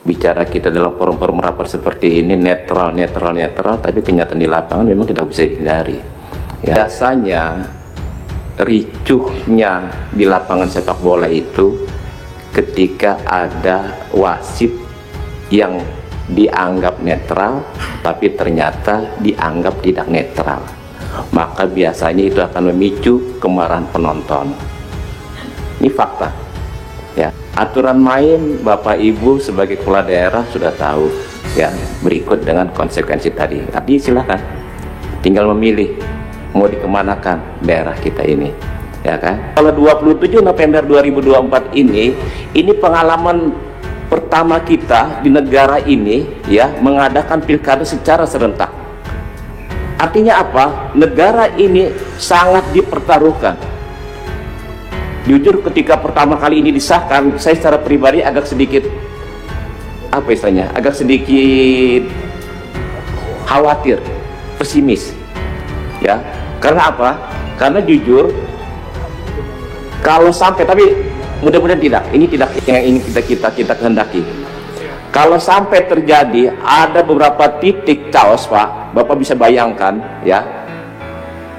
bicara kita dalam forum-forum rapat seperti ini netral, tapi kenyataan di lapangan memang tidak bisa dihindari. Ya, biasanya ricuhnya di lapangan sepak bola itu ketika ada wasit yang dianggap netral tapi ternyata dianggap tidak netral, maka biasanya itu akan memicu kemarahan penonton. Ini fakta ya. Aturan main Bapak Ibu sebagai kepala daerah sudah tahu ya, berikut dengan konsekuensi tadi. Tadi silakan tinggal memilih mau dikemanakan daerah kita ini, ya kan? Kalau 27 November 2024 ini pengalaman pertama kita di negara ini ya, mengadakan pilkada secara serentak. Artinya apa? Negara ini sangat dipertaruhkan. Jujur ketika pertama kali ini disahkan, saya secara pribadi agak sedikit apa istilahnya, agak sedikit khawatir, pesimis ya. Karena apa? Karena jujur kalau sampai, tapi mudah-mudahan tidak, ini tidak yang ingin kita kehendaki. Kalau sampai terjadi ada beberapa titik chaos, Pak, Bapak bisa bayangkan ya,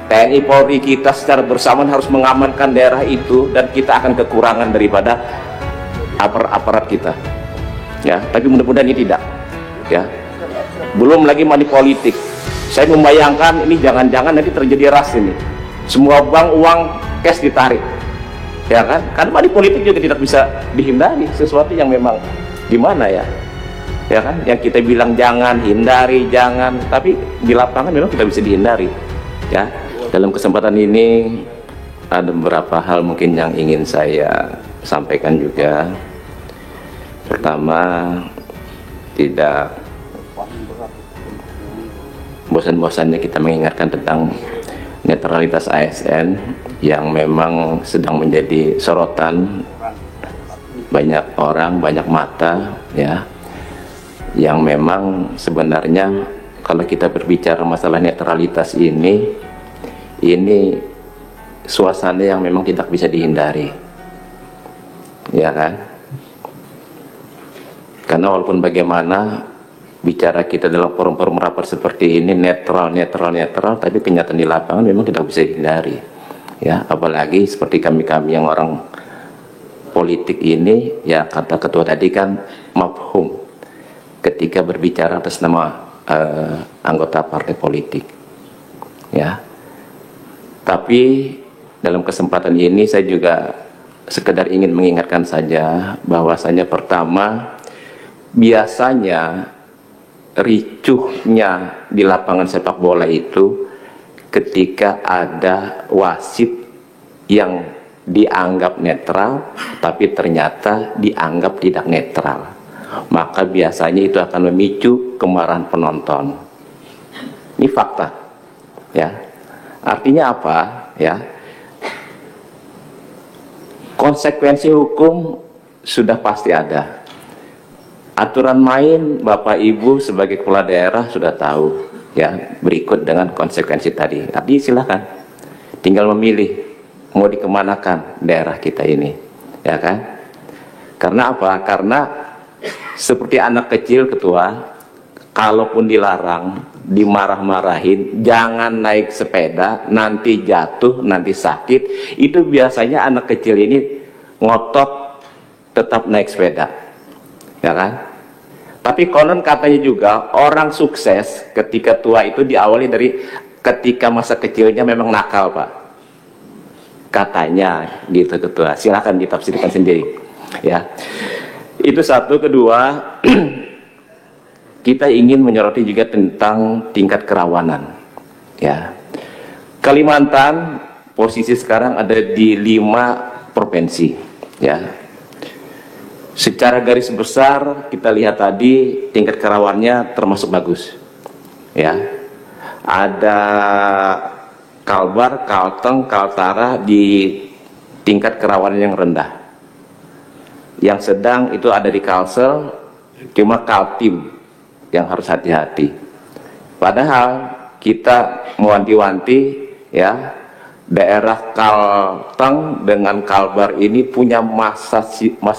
TNI Polri kita secara bersamaan harus mengamankan daerah itu, dan kita akan kekurangan daripada aparat kita ya. Tapi mudah-mudahan ini tidak ya. Belum lagi money politik. Saya membayangkan ini jangan-jangan nanti terjadi ras ini, semua bank uang cash ditarik ya kan, karena money politik juga tidak bisa dihindari, sesuatu yang memang gimana ya kan, yang kita bilang jangan hindari, jangan, tapi di lapangan memang tidak bisa dihindari ya. Dalam kesempatan ini ada beberapa hal mungkin yang ingin saya sampaikan juga. Pertama, tidak bosan-bosannya kita mengingatkan tentang netralitas ASN yang memang sedang menjadi sorotan banyak orang, banyak mata ya, yang memang sebenarnya kalau kita berbicara masalah netralitas ini suasana yang memang tidak bisa dihindari ya kan. Karena walaupun bagaimana bicara kita dalam forum-forum rapat seperti ini netral, tapi kenyataan di lapangan memang tidak bisa dihindari ya. Apalagi seperti kami yang orang politik ini ya, kata ketua tadi kan mafhum ketika berbicara atas nama anggota partai politik ya. Tapi dalam kesempatan ini saya juga sekedar ingin mengingatkan saja bahwasanya pertama, biasanya ricuhnya di lapangan sepak bola itu ketika ada wasit yang dianggap netral tapi ternyata dianggap tidak netral, maka biasanya itu akan memicu kemarahan penonton. Ini fakta ya. Artinya apa ya, konsekuensi hukum sudah pasti ada. Aturan main Bapak Ibu sebagai kepala daerah sudah tahu ya, berikut dengan konsekuensi tadi. Tadi silakan tinggal memilih mau dikemanakan daerah kita ini ya kan. Karena apa? Karena seperti anak kecil ketua, kalaupun dilarang, dimarah-marahin, jangan naik sepeda, nanti jatuh, nanti sakit, itu biasanya anak kecil ini ngotot tetap naik sepeda ya kan. Tapi konon katanya juga orang sukses ketika tua itu diawali dari ketika masa kecilnya memang nakal, Pak, katanya gitu ketua. Silakan ditafsirkan sendiri ya. Itu satu. Kedua, kita ingin menyoroti juga tentang tingkat kerawanan ya. Kalimantan posisi sekarang ada di 5 provinsi ya. Secara garis besar kita lihat tadi tingkat kerawanannya termasuk bagus ya. Ada Kalbar, Kalteng, Kaltara di tingkat kerawanan yang rendah. Yang sedang itu ada di Kalsel, cuma Kaltim yang harus hati-hati. Padahal kita mewanti-wanti ya, daerah Kalteng dengan Kalbar ini punya masa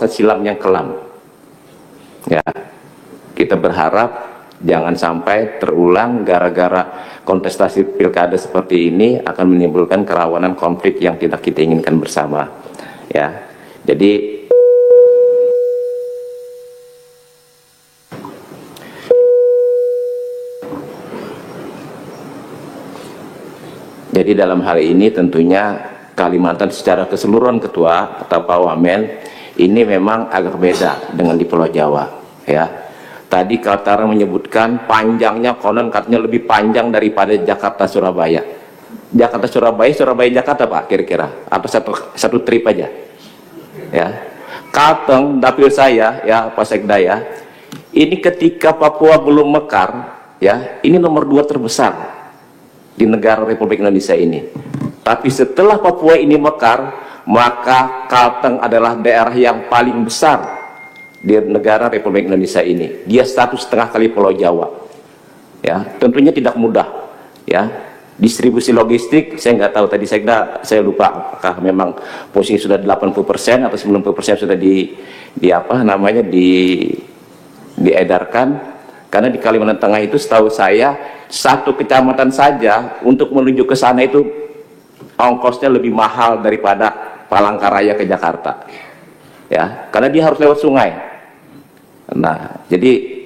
silam yang kelam Ya, kita berharap jangan sampai terulang gara-gara kontestasi pilkada seperti ini akan menimbulkan kerawanan konflik yang tidak kita inginkan bersama. Ya, jadi dalam hal ini tentunya Kalimantan secara keseluruhan Ketua atau Pak Wamen ini memang agak beda dengan di Pulau Jawa. Ya, tadi Kaltara menyebutkan panjangnya konon katanya lebih panjang daripada Jakarta Surabaya. Jakarta Surabaya, Surabaya Jakarta Pak kira-kira atau satu trip aja. Ya, Kalteng dapil saya ya Pak Sekda ya. Ini ketika Papua belum mekar ya, ini nomor 2 terbesar di negara Republik Indonesia ini. Tapi setelah Papua ini mekar, maka Kalteng adalah daerah yang paling besar di negara Republik Indonesia ini. Dia 1,5 kali Pulau Jawa. Ya, tentunya tidak mudah. Ya, distribusi logistik saya nggak tahu tadi saya lupa apakah memang posisi sudah 80% atau 90% sudah diedarkan. Karena di Kalimantan Tengah itu setahu saya satu kecamatan saja untuk menuju ke sana itu ongkosnya lebih mahal daripada Palangkaraya ke Jakarta. Ya, karena dia harus lewat sungai. Nah, jadi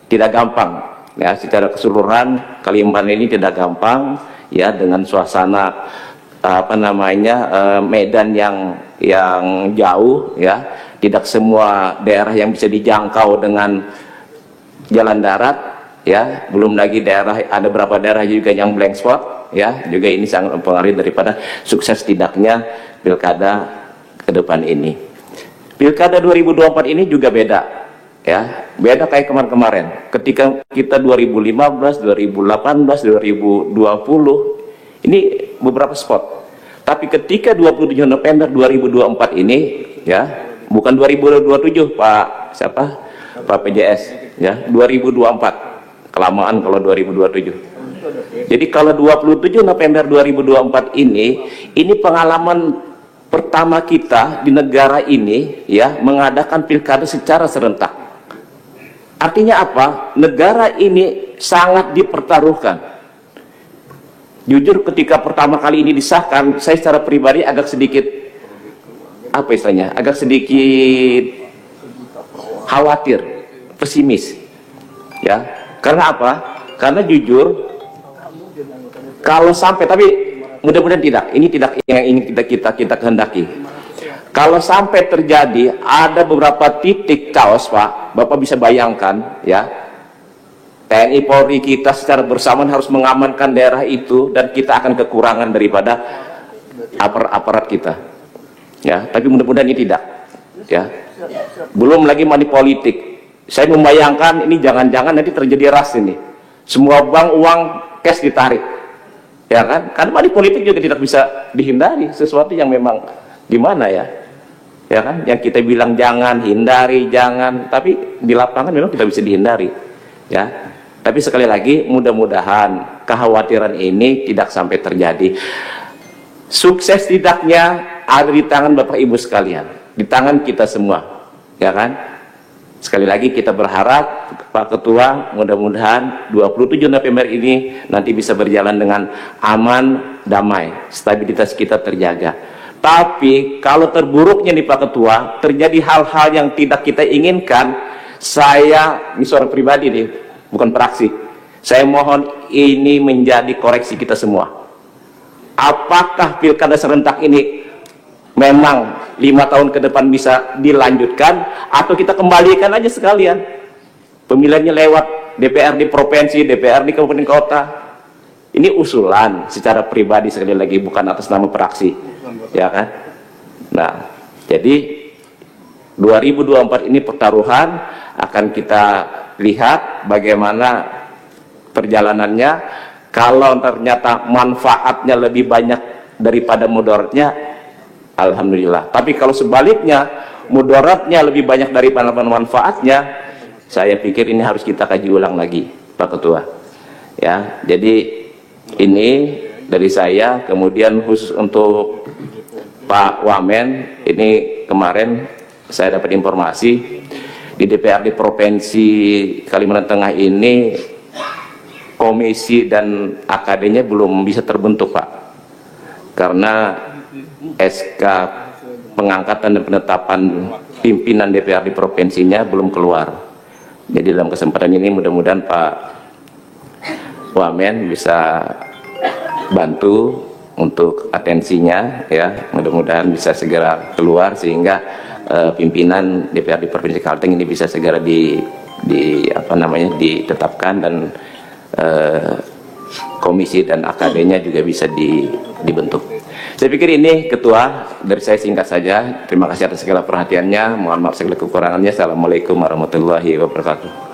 tidak gampang ya, secara keseluruhan Kalimantan ini tidak gampang ya, dengan suasana medan yang jauh ya, tidak semua daerah yang bisa dijangkau dengan jalan darat ya, belum lagi ada beberapa daerah juga yang blank spot ya, juga ini sangat mempengaruhi daripada sukses tidaknya pilkada ke depan ini. Pilkada 2024 ini juga beda ya, beda kayak kemarin-kemarin ketika kita 2015, 2018, 2020 ini beberapa spot, tapi ketika 27 November 2024 ini ya, bukan 2027 Pak PJS ya, 2024 kelamaan kalau 2027. Jadi kalau 27 November 2024 ini pengalaman pertama kita di negara ini ya, mengadakan pilkada secara serentak. Artinya apa? Negara ini sangat dipertaruhkan. Jujur ketika pertama kali ini disahkan, saya secara pribadi agak sedikit agak sedikit khawatir, pesimis ya. Karena apa? Karena jujur kalau sampai, tapi mudah-mudahan tidak, ini tidak yang ingin kita kehendaki. Kalau sampai terjadi ada beberapa titik chaos Pak, Bapak bisa bayangkan ya, TNI Polri kita secara bersamaan harus mengamankan daerah itu, dan kita akan kekurangan daripada aparat kita ya. Tapi mudah-mudahan ini tidak ya. Belum lagi money politik. Saya membayangkan ini jangan-jangan nanti terjadi ras ini, semua bank uang cash ditarik ya kan, karena money politik juga tidak bisa dihindari, sesuatu yang memang gimana ya kan, yang kita bilang jangan hindari, jangan, tapi di lapangan memang tidak bisa dihindari ya. Tapi sekali lagi mudah-mudahan kekhawatiran ini tidak sampai terjadi. Sukses tidaknya ada di tangan Bapak Ibu sekalian, di tangan kita semua ya kan. Sekali lagi kita berharap Pak Ketua, mudah-mudahan 27 November ini nanti bisa berjalan dengan aman, damai, stabilitas kita terjaga. Tapi kalau terburuknya nih Pak Ketua, terjadi hal-hal yang tidak kita inginkan, saya, ini seorang pribadi nih, bukan praksi, saya mohon ini menjadi koreksi kita semua. Apakah pilkada serentak ini memang 5 tahun ke depan bisa dilanjutkan, atau kita kembalikan aja sekalian pemilihannya lewat DPRD provinsi, DPRD kabupaten kota? Ini usulan secara pribadi sekali lagi, bukan atas nama praksi ya kan. Nah, jadi 2024 ini pertaruhan, akan kita lihat bagaimana perjalanannya. Kalau ternyata manfaatnya lebih banyak daripada mudaratnya, alhamdulillah. Tapi kalau sebaliknya mudaratnya lebih banyak daripada manfaatnya, saya pikir ini harus kita kaji ulang lagi Pak Ketua ya. Jadi ini dari saya. Kemudian khusus untuk Pak Wamen, ini kemarin saya dapat informasi di DPRD Provinsi Kalimantan Tengah ini komisi dan AKD-nya belum bisa terbentuk, Pak, karena SK pengangkatan dan penetapan pimpinan DPRD provinsinya belum keluar. Jadi dalam kesempatan ini mudah-mudahan Pak Wamen bisa bantu untuk atensinya, ya, mudah-mudahan bisa segera keluar sehingga pimpinan DPRD Provinsi Kalteng ini bisa segera ditetapkan dan komisi dan AKD-nya juga bisa dibentuk. Saya pikir ini Ketua, dari saya singkat saja. Terima kasih atas segala perhatiannya. Mohon maaf segala kekurangannya. Assalamualaikum warahmatullahi wabarakatuh.